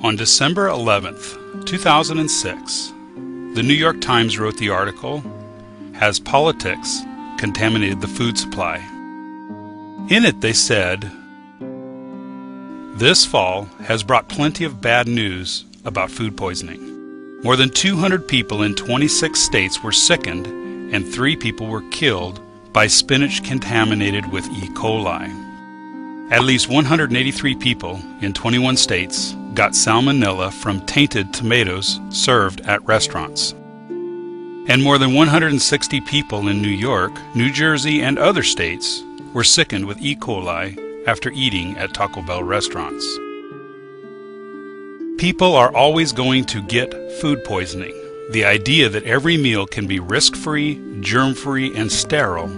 On December 11th, 2006, the New York Times wrote the article, "Has Politics Contaminated the Food Supply?" In it they said, "This fall has brought plenty of bad news about food poisoning. More than 200 people in 26 states were sickened and 3 people were killed by spinach contaminated with E. coli. At least 183 people in 21 states got salmonella from tainted tomatoes served at restaurants. And more than 160 people in New York, New Jersey, and other states were sickened with E. coli after eating at Taco Bell restaurants." People are always going to get food poisoning. The idea that every meal can be risk-free, germ-free, and sterile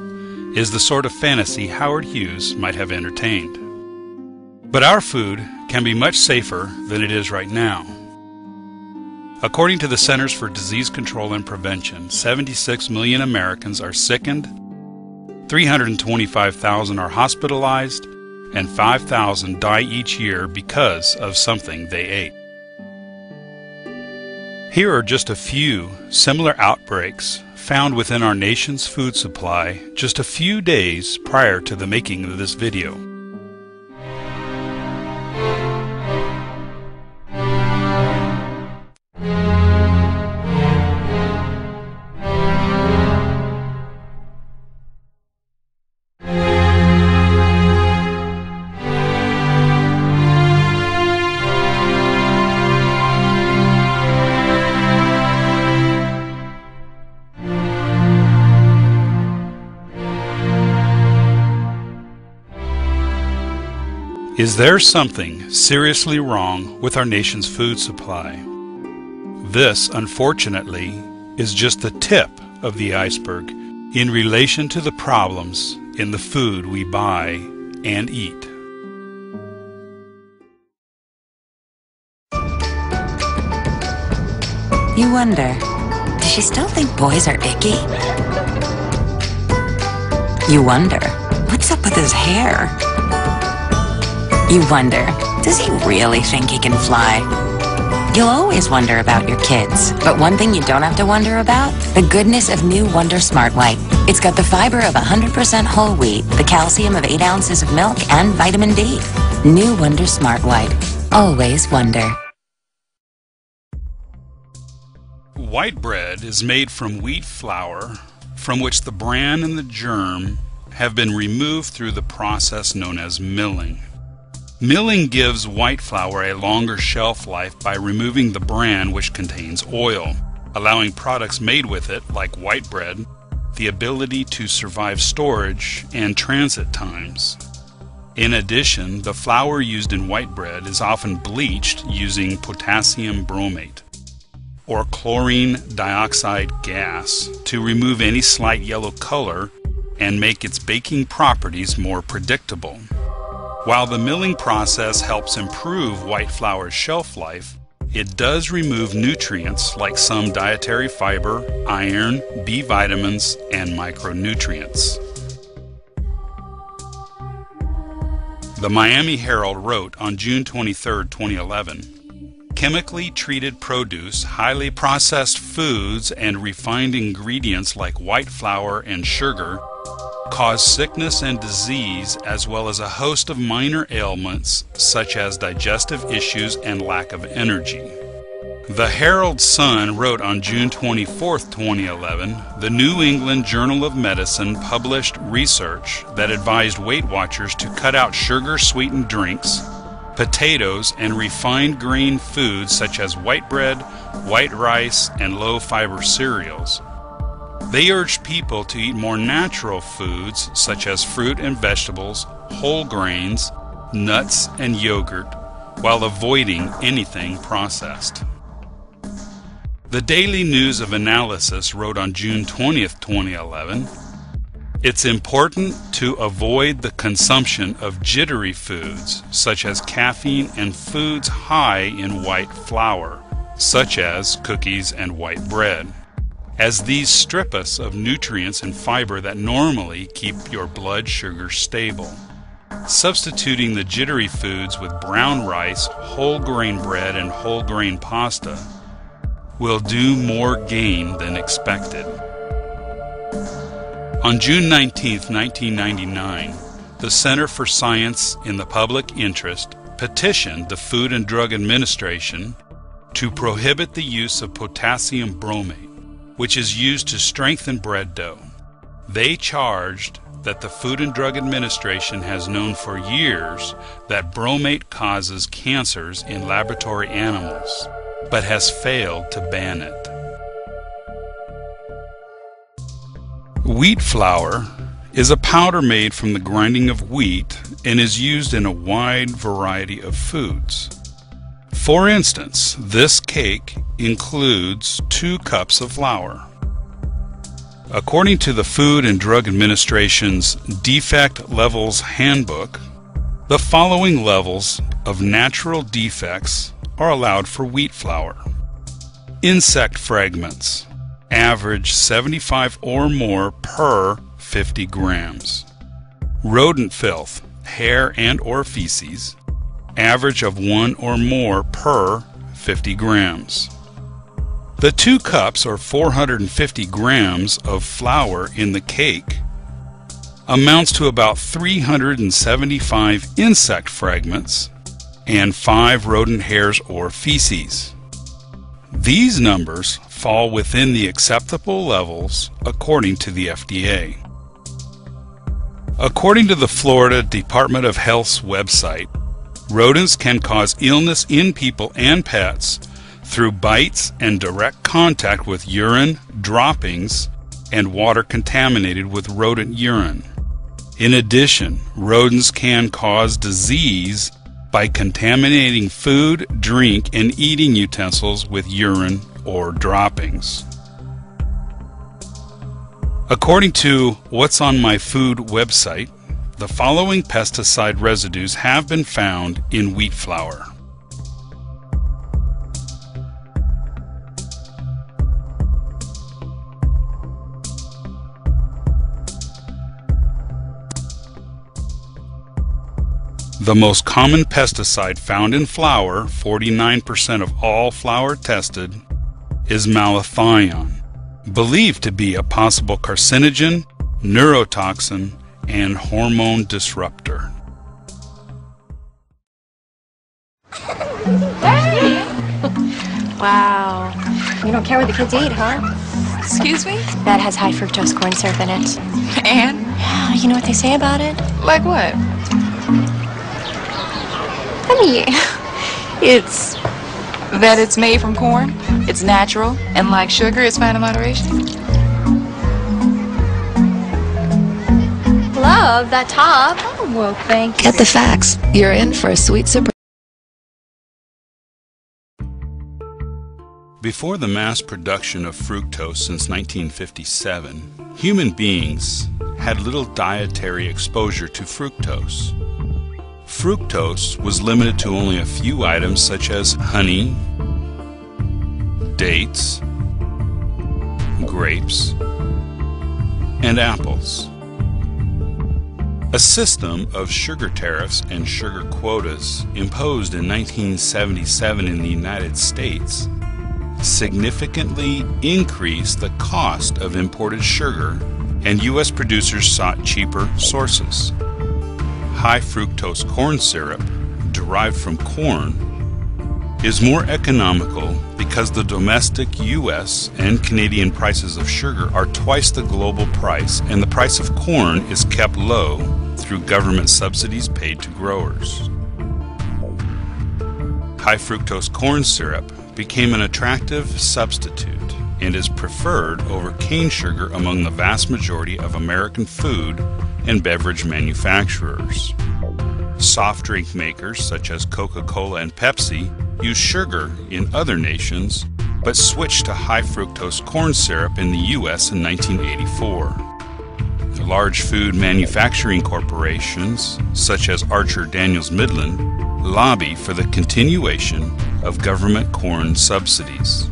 is the sort of fantasy Howard Hughes might have entertained. But our food can be much safer than it is right now. According to the Centers for Disease Control and Prevention, 76 million Americans are sickened, 325,000 are hospitalized, and 5,000 die each year because of something they ate. Here are just a few similar outbreaks found within our nation's food supply just a few days prior to the making of this video. Is there something seriously wrong with our nation's food supply? This, unfortunately, is just the tip of the iceberg in relation to the problems in the food we buy and eat. You wonder, does she still think boys are icky? You wonder, what's up with his hair? You wonder, does he really think he can fly? You'll always wonder about your kids, but one thing you don't have to wonder about? The goodness of new Wonder Smart White. It's got the fiber of 100% whole wheat, the calcium of 8 ounces of milk, and vitamin D. New Wonder Smart White. Always wonder. White bread is made from wheat flour from which the bran and the germ have been removed through the process known as milling. Milling gives white flour a longer shelf life by removing the bran, which contains oil, allowing products made with it, like white bread, the ability to survive storage and transit times. In addition, the flour used in white bread is often bleached using potassium bromate or chlorine dioxide gas to remove any slight yellow color and make its baking properties more predictable. While the milling process helps improve white flour's shelf life, it does remove nutrients like some dietary fiber, iron, B vitamins, and micronutrients. The Miami Herald wrote on June 23, 2011, "Chemically treated produce, highly processed foods, and refined ingredients like white flour and sugar cause sickness and disease, as well as a host of minor ailments such as digestive issues and lack of energy." The Herald Sun wrote on June 24, 2011, the New England Journal of Medicine published research that advised Weight Watchers to cut out sugar-sweetened drinks, potatoes, and refined grain foods such as white bread, white rice, and low-fiber cereals. They urged people to eat more natural foods such as fruit and vegetables, whole grains, nuts, and yogurt, while avoiding anything processed. The Daily News of Analysis wrote on June 20, 2011, "It's important to avoid the consumption of jittery foods such as caffeine and foods high in white flour, such as cookies and white bread, as these strip us of nutrients and fiber that normally keep your blood sugar stable. Substituting the jittery foods with brown rice, whole grain bread, and whole grain pasta will do more gain than expected. On June 19, 1999, the Center for Science in the Public Interest petitioned the Food and Drug Administration to prohibit the use of potassium bromate, which is used to strengthen bread dough. They charged that the Food and Drug Administration has known for years that bromate causes cancers in laboratory animals, but has failed to ban it. Wheat flour is a powder made from the grinding of wheat and is used in a wide variety of foods. For instance, this cake includes 2 cups of flour. According to the Food and Drug Administration's Defect Levels Handbook, the following levels of natural defects are allowed for wheat flour. Insect fragments, average 75 or more per 50 grams. Rodent filth, hair and or feces, average of 1 or more per 50 grams. The 2 cups or 450 grams of flour in the cake amounts to about 375 insect fragments and 5 rodent hairs or feces. These numbers fall within the acceptable levels according to the FDA. According to the Florida Department of Health's website, rodents can cause illness in people and pets through bites and direct contact with urine, droppings, and water contaminated with rodent urine. In addition, rodents can cause disease by contaminating food, drink, and eating utensils with urine or droppings. According to What's on My Food website, the following pesticide residues have been found in wheat flour. The most common pesticide found in flour, 49% of all flour tested, is malathion, believed to be a possible carcinogen, neurotoxin, and hormone disruptor. Wow. You don't care what the kids eat, huh? Excuse me? That has high fructose corn syrup in it. And? Yeah, you know what they say about it? Like what? I mean, It's that it's made from corn, it's natural, and like sugar, it's fine in moderation. love that top. Oh, well, thank you. Get the facts. You're in for a sweet surprise. Before the mass production of fructose since 1957, human beings had little dietary exposure to fructose. Fructose was limited to only a few items such as honey, dates, grapes, and apples. A system of sugar tariffs and sugar quotas imposed in 1977 in the United States significantly increased the cost of imported sugar, and U.S. producers sought cheaper sources. High fructose corn syrup, derived from corn, is more economical because the domestic U.S. and Canadian prices of sugar are twice the global price, and the price of corn is kept low through government subsidies paid to growers. High fructose corn syrup became an attractive substitute and is preferred over cane sugar among the vast majority of American food and beverage manufacturers. Soft drink makers such as Coca-Cola and Pepsi use sugar in other nations, but switched to high fructose corn syrup in the U.S. in 1984. Large food manufacturing corporations such as Archer Daniels Midland lobby for the continuation of government corn subsidies.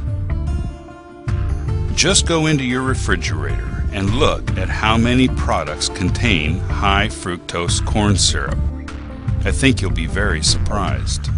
Just go into your refrigerator and look at how many products contain high fructose corn syrup. I think you'll be very surprised.